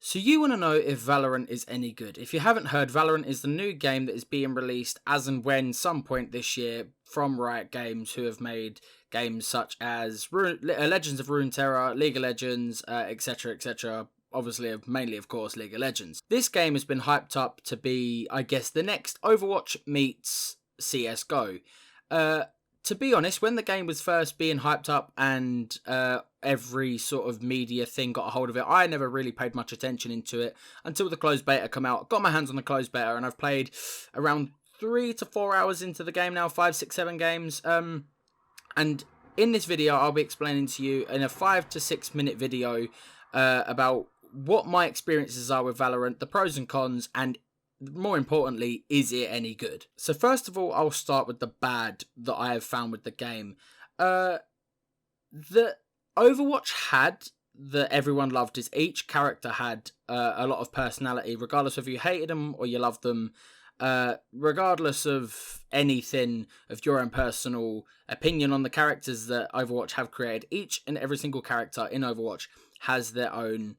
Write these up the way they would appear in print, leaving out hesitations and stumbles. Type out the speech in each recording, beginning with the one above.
So you want to know if Valorant is any good. If you haven't heard, Valorant is the new game that is being released as and when some point this year from Riot Games, who have made games such as Legends of Runeterra, League of Legends, etc., etc. Obviously, mainly, of course, League of Legends. This game has been hyped up to be, I guess, the next Overwatch meets CS:GO. Uh, to be honest, when the game was first being hyped up and every sort of media thing got a hold of it, I never really paid much attention into it until the closed beta come out. Got my hands on the closed beta, and I've played around 3 to 4 hours into the game now, 5, 6, 7 games. And in this video, I'll be explaining to you in a 5 to 6 minute video about what my experiences are with Valorant, the pros and cons, and more importantly, is it any good? So first of all, I'll start with the bad that I have found with the game. The Overwatch had that everyone loved is each character had a lot of personality, regardless of you hated them or you loved them. Regardless of anything of your own personal opinion on the characters that Overwatch have created, each and every single character in Overwatch has their own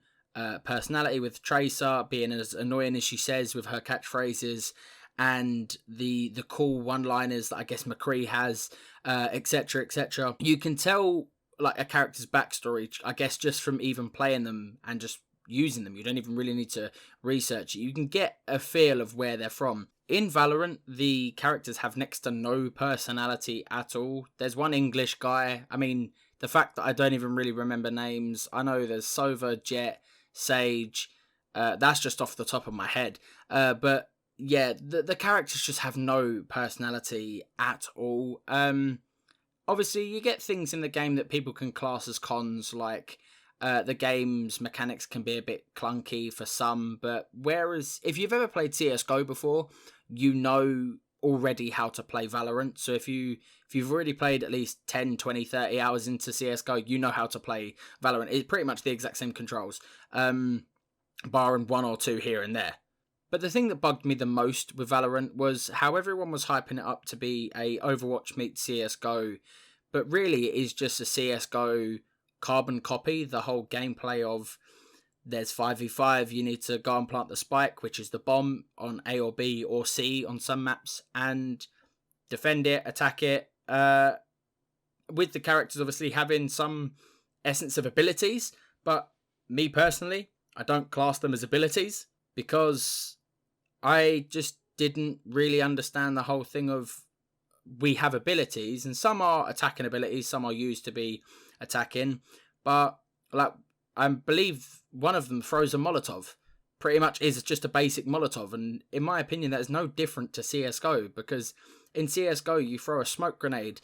personality, with Tracer being as annoying as she says with her catchphrases and the cool one-liners that I guess McCree has, etc., etc. You can tell like a character's backstory, I guess, just from even playing them and just using them. You don't even really need to research it. You can get a feel of where they're from. In Valorant, the characters have next to no personality at all. There's one English guy. I mean, the fact that I don't even really remember names. I know there's Sova, Jet, Sage. That's just off the top of my head. But yeah, the characters just have no personality at all. Obviously, you get things in the game that people can class as cons, like the game's mechanics can be a bit clunky for some, but whereas if you've ever played CSGO before, you know already how to play Valorant. So if you've already played at least 10, 20, 30 hours into CSGO, you know how to play Valorant. It's pretty much the exact same controls, barring one or two here and there. But the thing that bugged me the most with Valorant was how everyone was hyping it up to be a Overwatch meets CSGO, but really it is just a CSGO carbon copy. The whole gameplay of there's 5v5, you need to go and plant the spike, which is the bomb, on A or B or C on some maps, and defend it, attack it, with the characters obviously having some essence of abilities, but me personally, I don't class them as abilities because I just didn't really understand the whole thing of we have abilities, and some are attacking abilities, some are used to be attacking, but like I believe one of them throws a Molotov. Pretty much is just a basic Molotov, and in my opinion, that is no different to CS:GO, because in CS:GO you throw a smoke grenade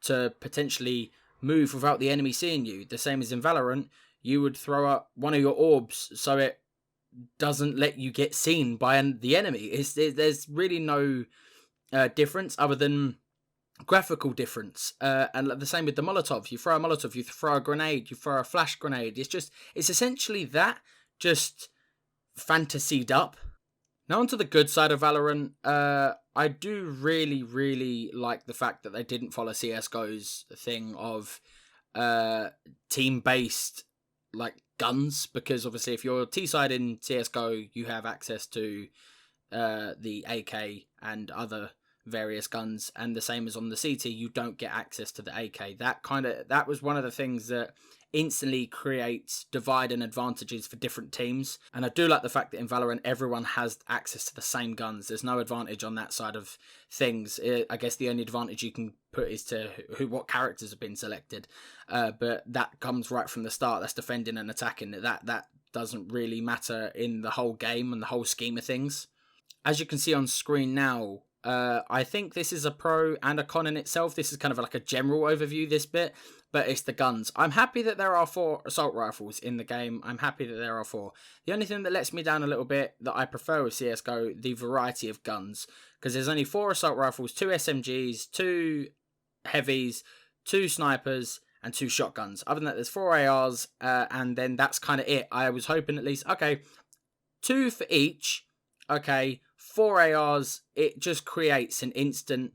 to potentially move without the enemy seeing you. The same as in Valorant, you would throw up one of your orbs so it doesn't let you get seen by the enemy. There's really no difference other than graphical difference, and the same with the Molotov. You throw a Molotov, you throw a grenade, you throw a flash grenade. It's essentially that, just fantasied up. Now onto the good side of Valorant. I do really like the fact that they didn't follow CSGO's thing of team-based like guns, because obviously if you're T-side in CSGO, you have access to the AK and other various guns, and the same as on the CT, you don't get access to the AK. That was one of the things that instantly creates divide and advantages for different teams. And I do like the fact that in Valorant everyone has access to the same guns. There's no advantage on that side of things. I guess the only advantage you can put is to what characters have been selected, but that comes right from the start. That's defending and attacking. That doesn't really matter in the whole game and the whole scheme of things. As you can see on screen now, I think this is a pro and a con in itself. This is kind of like a general overview, this bit, but it's the guns. I'm happy that there are 4 assault rifles in the game. I'm happy that there are 4. The only thing that lets me down a little bit that I prefer with CSGO, the variety of guns, because there's only 4 assault rifles, 2 SMGs, 2 heavies, 2 snipers, and 2 shotguns. Other than that, there's 4 ARs, and then that's kind of it. I was hoping at least, okay, 2 for each, okay, 4 ARs, it just creates an instant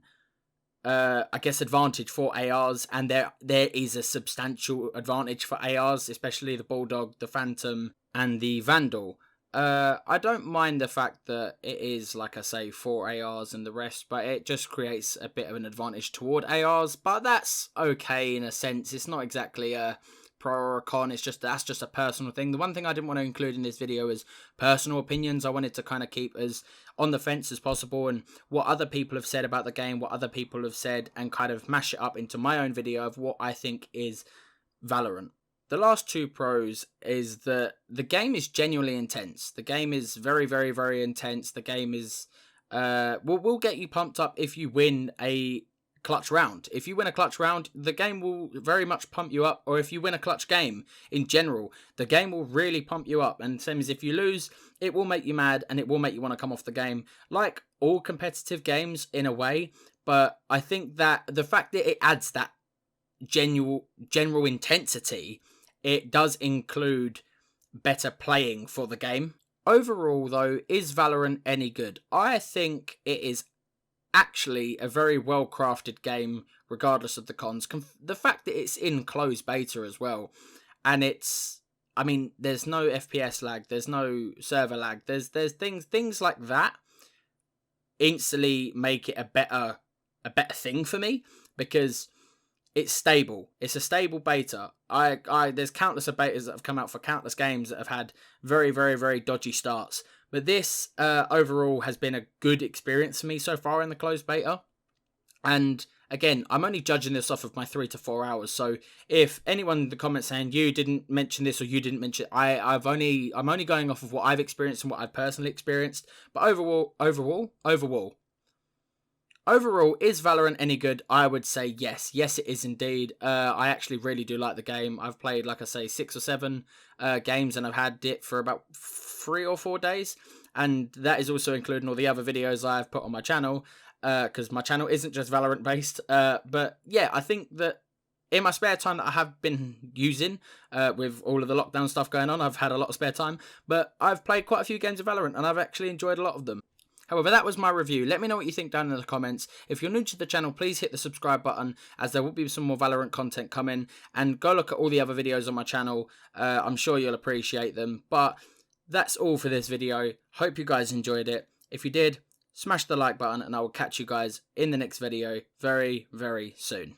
I guess, advantage for ARs, and there is a substantial advantage for ARs, especially the Bulldog, the Phantom, and the Vandal. I don't mind the fact that it is, like I say, for ARs and the rest, but it just creates a bit of an advantage toward ARs. But that's okay in a sense. It's not exactly a pro or a con. That's just a personal thing. The one thing I didn't want to include in this video is personal opinions. I wanted to kind of keep as on the fence as possible, and what other people have said about the game, what other people have said, and kind of mash it up into my own video of what I think is Valorant. The last two pros is that the game is genuinely intense. The game is very, very, very intense. The game is will get you pumped up if you win a clutch round. If you win a clutch round, the game will very much pump you up. Or if you win a clutch game in general, the game will really pump you up. And same as if you lose, it will make you mad and it will make you want to come off the game. Like all competitive games in a way. But I think that the fact that it adds that general intensity, it does include better playing for the game. Overall, though, is Valorant any good? I think it is actually a very well-crafted game, regardless of the cons. The fact that it's in closed beta as well, and there's no FPS lag, there's no server lag, there's things like that instantly make it a better thing for me, because it's stable. It's a stable beta. There's countless of betas that have come out for countless games that have had very, very, very dodgy starts. But this overall has been a good experience for me so far in the closed beta. And again, I'm only judging this off of my 3 to 4 hours. So if anyone in the comments saying you didn't mention this or you didn't mention, I'm only going off of what I've experienced and what I've personally experienced. But overall, is Valorant any good? I would say yes. Yes, it is indeed. I actually really do like the game. I've played, like I say, 6 or 7 games, and I've had it for about 3 or 4 days. And that is also including all the other videos I've put on my channel, because my channel isn't just Valorant based. But yeah, I think that in my spare time that I have been using, with all of the lockdown stuff going on, I've had a lot of spare time. But I've played quite a few games of Valorant, and I've actually enjoyed a lot of them. However, that was my review. Let me know what you think down in the comments. If you're new to the channel, please hit the subscribe button, as there will be some more Valorant content coming. And go look at all the other videos on my channel. I'm sure you'll appreciate them. But that's all for this video. Hope you guys enjoyed it. If you did, smash the like button, and I will catch you guys in the next video very, very soon.